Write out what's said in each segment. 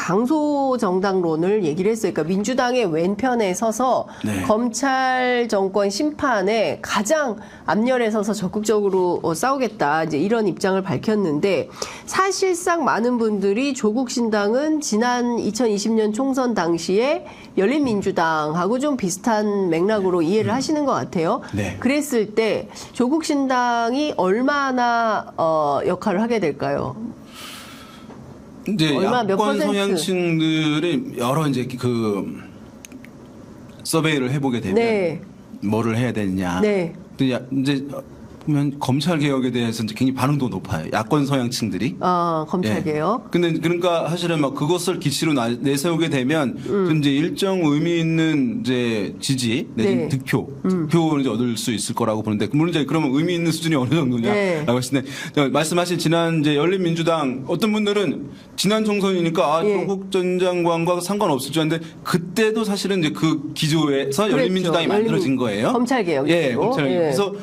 강소 정당론을 얘기를 했어요. 그러니까 민주당의 왼편에 서서 네. 검찰 정권 심판에 가장 앞열에 서서 적극적으로 싸우겠다. 이제 이런 입장을 밝혔는데 사실상 많은 분들이 조국 신당은 지난 2020년 총선 당시에 열린민주당하고 좀 비슷한 맥락으로 이해를 하시는 것 같아요. 네. 그랬을 때 조국 신당이 얼마나 역할을 하게 될까요? 이제 얼마, 몇 야권 퍼센트? 성향층들이 여러 이제 그 서베이를 해보게 되면 네. 뭐를 해야 되느냐. 네. 근데 이제 보면 검찰 개혁에 대해서 이제 굉장히 반응도 높아요. 야권 성향층들이. 검찰 개혁. 근데 그러니까 사실은 막 그것을 기치로 내세우게 되면 이제 일정 의미 있는 이제 지지 내지는 네. 득표를 이제 얻을 수 있을 거라고 보는데 물론 이제 그러면 의미 있는 수준이 어느 정도냐라고 네. 했을 때 말씀하신 지난 이제 열린민주당 어떤 분들은 지난 총선이니까 예. 조국 전 장관과 상관없을 줄 알았는데 그때도 사실은 이제 그 기조에서 열린민주당이 그랬죠. 만들어진 거예요. 검찰 개혁. 예, 검찰 개혁. 예. 그래서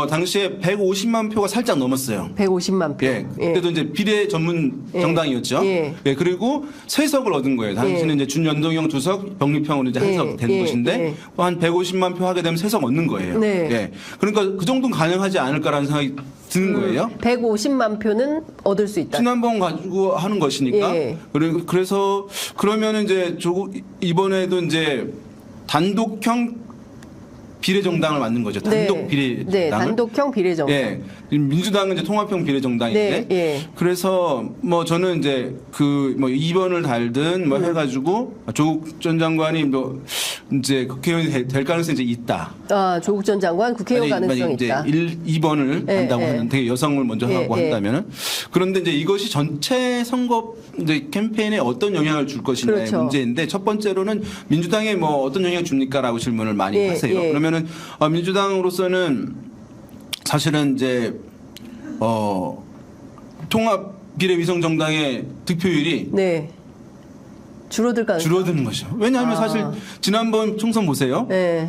당시에 150만 표가 살짝 넘었어요. 150만 표. 예, 그때도 이제 비례 전문 예. 정당이었죠. 예. 예, 그리고 세석을 얻은 거예요. 당시는 예. 이제 준연동형 주석, 병립형으로 이제 한석 된 예. 것인데 예. 한 150만 표 하게 되면 세석 얻는 거예요. 네. 예, 그러니까 그 정도는 가능하지 않을까라는 생각이 드는 거예요. 150만 표는 얻을 수 있다. 지난번 가지고 하는 것이니까. 예. 그래서 그러면은 이제 조국 이번에도 이제 단독형 비례정당을 만든 거죠. 단독 네. 비례정당을. 네, 단독형 비례정당. 예. 민주당은 이제 통합형 비례정당인데. 네, 예. 그래서 뭐 저는 이제 그 뭐 2번을 달든 뭐 해가지고 조국 전 장관이 뭐 이제 국회의원이 될 가능성이 이제 있다. 조국 전 장관 국회의원 가능성 이제 있다. 2번을 예, 한다고 예. 하는데 여성을 먼저 예, 하고 예. 한다면은 그런데 이제 이것이 전체 선거 이제 캠페인에 어떤 영향을 줄 것인가의 그렇죠. 문제인데 첫 번째로는 민주당에 뭐 어떤 영향을 줍니까라고 질문을 많이 예, 하세요. 예. 그러면은 민주당으로서는 사실은 이제 통합 비례 위성 정당의 득표율이 네. 줄어들 가능성. 줄어드는 거죠. 왜냐하면 사실 지난번 총선 보세요. 네.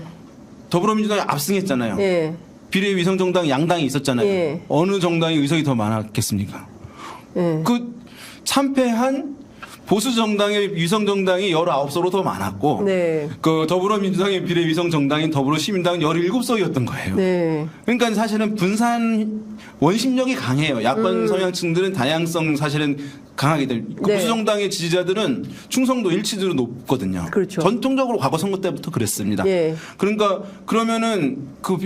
더불어민주당이 압승했잖아요. 예. 비례 위성 정당 양당이 있었잖아요. 예. 어느 정당이 의석이 더 많았겠습니까? 예. 그 참패한 보수 정당의 위성 정당이 19석으로 더 많았고 네. 그 더불어민주당의 비례 위성 정당인 더불어시민당은 17석이었던 거예요. 네. 그러니까 사실은 분산 원심력이 강해요. 야권 성향층들은 다양성 사실은 강하게 될. 그 네. 보수 정당의 지지자들은 충성도 일치도로 높거든요. 그렇죠. 전통적으로 과거 선거 때부터 그랬습니다. 예. 그러니까 그러면은 그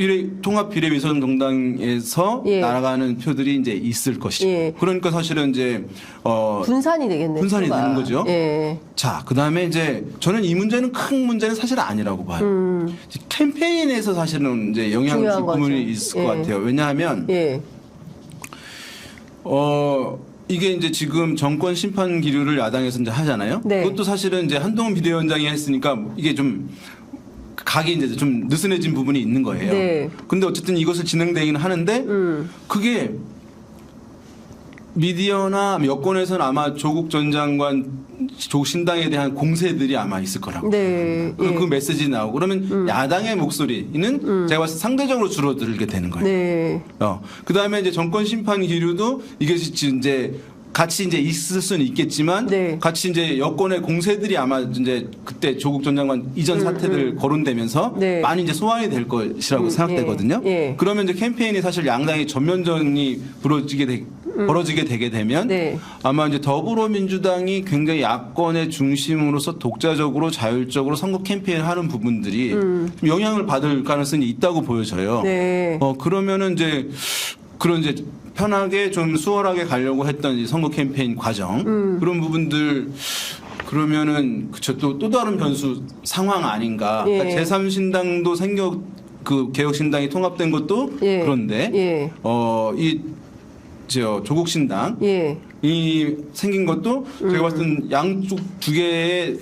통합 비례 위성 정당에서 예. 날아가는 표들이 이제 있을 것이고. 예. 그러니까 사실은 이제 분산이 되겠네요. 분산이 표가. 되는 거죠. 예. 자, 그다음에 이제 저는 이 문제는 큰 문제는 사실 아니라고 봐요. 이제 캠페인에서 사실은 이제 영향을 줄 중요한 부분이 거죠. 있을 예. 것 같아요. 왜냐하면 예. 이게 이제 지금 정권 심판 기류를 야당에서 이제 하잖아요. 네. 그것도 사실은 이제 한동훈 비대위원장이 했으니까 이게 좀 각이 이제 좀 느슨해진 부분이 있는 거예요. 네. 근데 어쨌든 이것을 진행되기는 하는데 그게 미디어나 여권에서는 아마 조국 전 장관 조국 신당에 대한 공세들이 아마 있을 거라고. 네. 그 메시지 나오고 그러면 야당의 목소리는 제가 봤을 때 상대적으로 줄어들게 되는 거예요. 네. 그 다음에 이제 정권 심판 기류도 이것이 이제 같이 이제 있을 수는 있겠지만 네. 같이 이제 여권의 공세들이 아마 이제 그때 조국 전 장관 이전 사태들 거론되면서 네. 많이 이제 소환이 될 것이라고 생각되거든요. 예. 그러면 이제 캠페인이 사실 양당의 전면전이 벌어지게 되게 되면 네. 아마 이제 더불어민주당이 굉장히 야권의 중심으로서 독자적으로 자율적으로 선거 캠페인을 하는 부분들이 좀 영향을 받을 가능성이 있다고 보여져요. 네. 그러면은 이제 그런 이제 편하게 좀 수월하게 가려고 했던 이 선거 캠페인 과정 그런 부분들 그러면은 그쵸 또 다른 변수 상황 아닌가. 예. 그러니까 제3신당도 그 개혁신당이 통합된 것도 예. 그런데 예. 조국 신당 예. 이 생긴 것도 제가 봤을 땐 양쪽 두 개의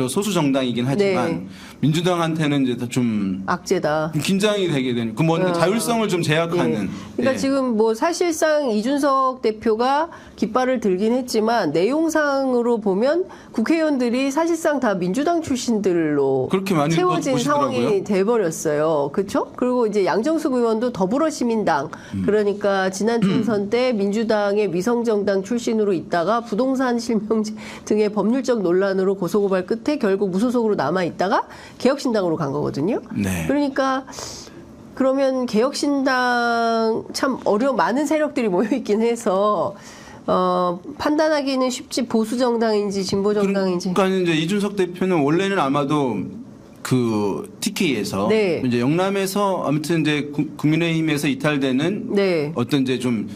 소수 정당이긴 하지만 네. 민주당한테는 이제 좀 악재다. 긴장이 되게 되는 그 뭔가 자율성을 좀 제약하는. 그러니까 예. 지금 뭐 사실상 이준석 대표가 깃발을 들긴 했지만 내용상으로 보면 국회의원들이 사실상 다 민주당 출신들로 그렇게 많이 채워진 보시더라고요. 상황이 돼버렸어요. 그렇죠? 그리고 이제 양정숙 의원도 더불어시민당 그러니까 지난 총선 때 민주당의 위성정당 출신으로 있다가 부동산 실명제 등의 법률적 논란으로 고소고발 끝에 결국 무소속으로 남아 있다가 개혁신당으로 간 거거든요. 네. 그러니까 그러면 개혁신당 참 많은 세력들이 모여있긴 해서 판단하기는 쉽지 보수 정당인지 진보 정당인지. 그러니까 이제 이준석 대표는 원래는 아마도 그 TK에서 네. 이제 영남에서 아무튼 이제 국민의힘에서 이탈되는 네. 어떤 이제 좀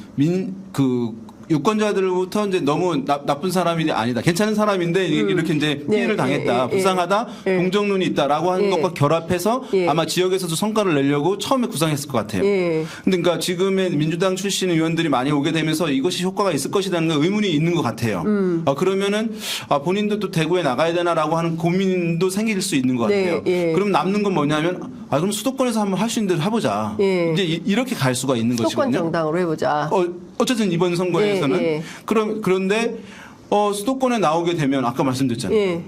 유권자들로부터 이제 너무 나쁜 사람이 아니다. 괜찮은 사람인데 이렇게 이제 피해를 당했다. 불쌍하다. 공정론이 있다라고 하는 것과 결합해서 아마 지역에서도 성과를 내려고 처음에 구상했을 것 같아요. 근데 그러니까 지금의 민주당 출신 의원들이 많이 오게 되면서 이것이 효과가 있을 것이라는 의문이 있는 것 같아요. 그러면은 본인도 또 대구에 나가야 되나라고 하는 고민도 생길 수 있는 것 같아요. 그럼 남는 건 뭐냐면 그럼 수도권에서 한번 할 수 있는 대로 해보자. 이제 이렇게 갈 수가 있는 수도권 것이거든요. 정당으로 해보자. 어쨌든 이번 선거에서는 그런데 수도권에 나오게 되면 아까 말씀드렸잖아요.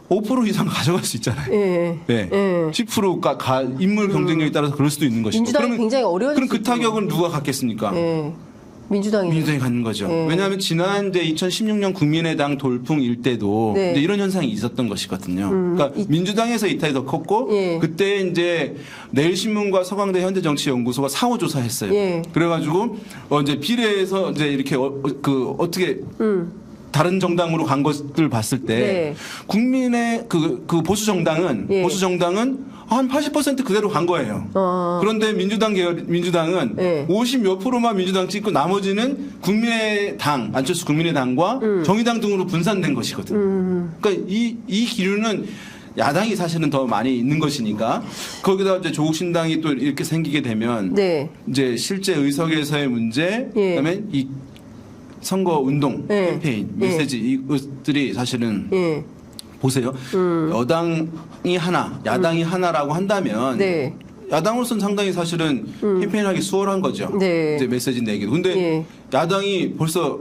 5% 이상 가져갈 수 있잖아요. 10%가 인물 경쟁력에 따라서 그럴 수도 있는 것이고. 민주당이 굉장히 어려워질 그럼 수 그 타격은 누가 갖겠습니까? 민주당이 갖는 거죠. 왜냐하면 지난 이제 2016년 국민의당 돌풍일 때도 이제 이런 현상이 있었던 것이거든요. 그러니까 민주당에서 이탈이 더 컸고 그때 이제 내일신문과 서강대 현대정치연구소가 사후조사했어요. 그래가지고 이제 비례해서 이제 이렇게 어떻게 다른 정당으로 간 것들 봤을 때 국민의 그 보수 정당은 한 80% 그대로 간 거예요. 그런데 민주당은 50몇 프로만 민주당 찍고 나머지는 국민의당, 안철수 국민의당과 정의당 등으로 분산된 것이거든요. 그러니까 이 기류는 야당이 사실은 더 많이 있는 것이니까 거기다 이제 조국신당이 또 이렇게 생기게 되면 이제 실제 의석에서의 문제, 그다음에 이 선거 운동 캠페인 메시지 이것들이 사실은 보세요. 여당이 하나, 야당이 하나라고 한다면 야당으로서는 상당히 사실은 캠페인하기 수월한 거죠. 이제 메시지 내기도. 근데 야당이 벌써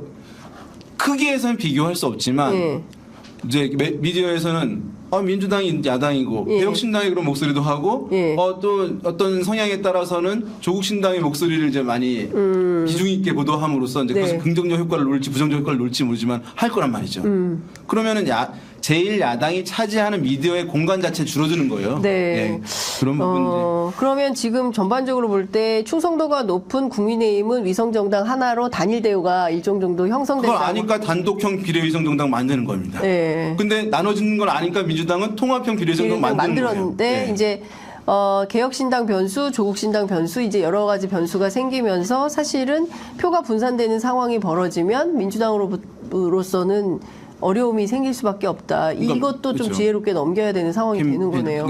크기에서는 비교할 수 없지만 이제 미디어에서는 민주당이 야당이고 개혁신당이 그런 목소리도 하고 또 어떤 성향에 따라서는 조국신당의 목소리를 이제 많이 비중 있게 보도함으로써 이제 그것이 긍정적 효과를 놓을지 부정적 효과를 놓을지 모르지만 할 거란 말이죠. 그러면은 제일 야당이 차지하는 미디어의 공간 자체 줄어드는 거예요. 그런 부분. 그러면 지금 전반적으로 볼 때 충성도가 높은 국민의힘은 위성정당 하나로 단일 대우가 일정 정도 형성된다고. 그걸 아니까 단독형 비례위성정당 만드는 겁니다. 근데 나눠지는 걸 아니까 민주당은 통합형 비례위성정당 만들었는데 거예요. 이제 개혁신당 변수, 조국신당 변수 이제 여러 가지 변수가 생기면서 사실은 표가 분산되는 상황이 벌어지면 민주당으로서는 어려움이 생길 수밖에 없다. 그러니까, 이것도 좀 그렇죠. 지혜롭게 넘겨야 되는 상황이 되는 거네요.